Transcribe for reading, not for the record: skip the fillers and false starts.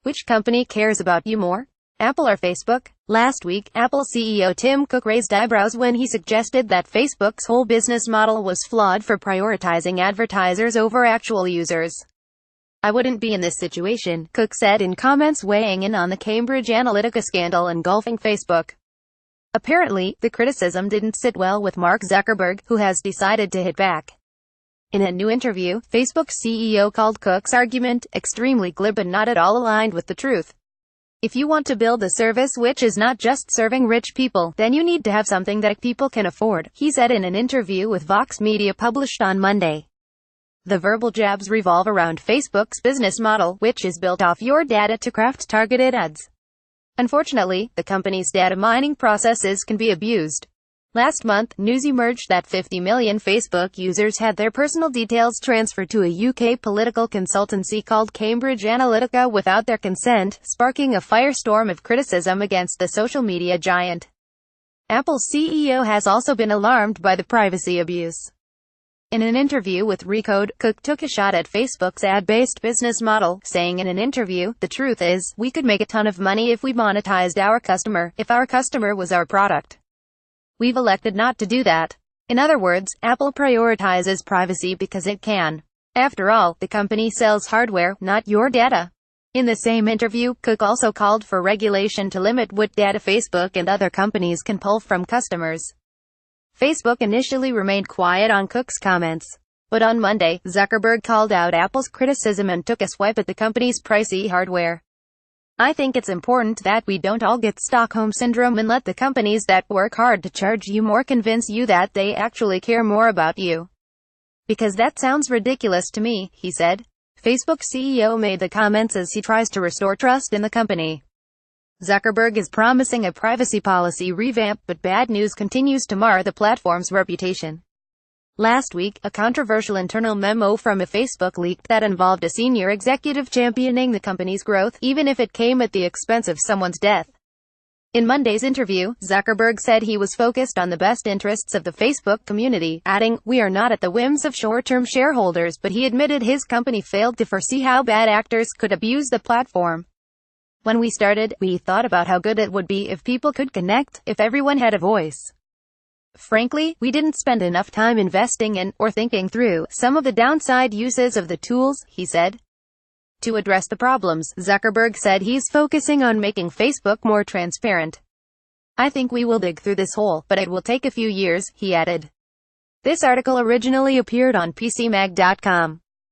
Which company cares about you more? Apple or Facebook? Last week, Apple CEO Tim Cook raised eyebrows when he suggested that Facebook's whole business model was flawed for prioritizing advertisers over actual users. "I wouldn't be in this situation," Cook said in comments weighing in on the Cambridge Analytica scandal engulfing Facebook. Apparently, the criticism didn't sit well with Mark Zuckerberg, who has decided to hit back. In a new interview, Facebook CEO called Cook's argument extremely glib and not at all aligned with the truth. "If you want to build a service which is not just serving rich people, then you need to have something that people can afford," he said in an interview with Vox Media published on Monday. The verbal jabs revolve around Facebook's business model, which is built off your data to craft targeted ads. Unfortunately, the company's data mining processes can be abused. Last month, news emerged that 50 million Facebook users had their personal details transferred to a UK political consultancy called Cambridge Analytica without their consent, sparking a firestorm of criticism against the social media giant. Apple's CEO has also been alarmed by the privacy abuse. In an interview with Recode, Cook took a shot at Facebook's ad-based business model, saying in an interview, "The truth is, we could make a ton of money if we monetized our customer, if our customer was our product. We've elected not to do that." In other words, Apple prioritizes privacy because it can. After all, the company sells hardware, not your data. In the same interview, Cook also called for regulation to limit what data Facebook and other companies can pull from customers. Facebook initially remained quiet on Cook's comments. But on Monday, Zuckerberg called out Apple's criticism and took a swipe at the company's pricey hardware. "I think it's important that we don't all get Stockholm Syndrome and let the companies that work hard to charge you more convince you that they actually care more about you. Because that sounds ridiculous to me," he said. Facebook CEO made the comments as he tries to restore trust in the company. Zuckerberg is promising a privacy policy revamp, but bad news continues to mar the platform's reputation. Last week, a controversial internal memo from Facebook leaked that involved a senior executive championing the company's growth, even if it came at the expense of someone's death. In Monday's interview, Zuckerberg said he was focused on the best interests of the Facebook community, adding, "We are not at the whims of short-term shareholders," but he admitted his company failed to foresee how bad actors could abuse the platform. "When we started, we thought about how good it would be if people could connect, if everyone had a voice. Frankly, we didn't spend enough time investing in, or thinking through, some of the downside uses of the tools," he said. To address the problems, Zuckerberg said he's focusing on making Facebook more transparent. "I think we will dig through this hole, but it will take a few years," he added. This article originally appeared on PCMag.com.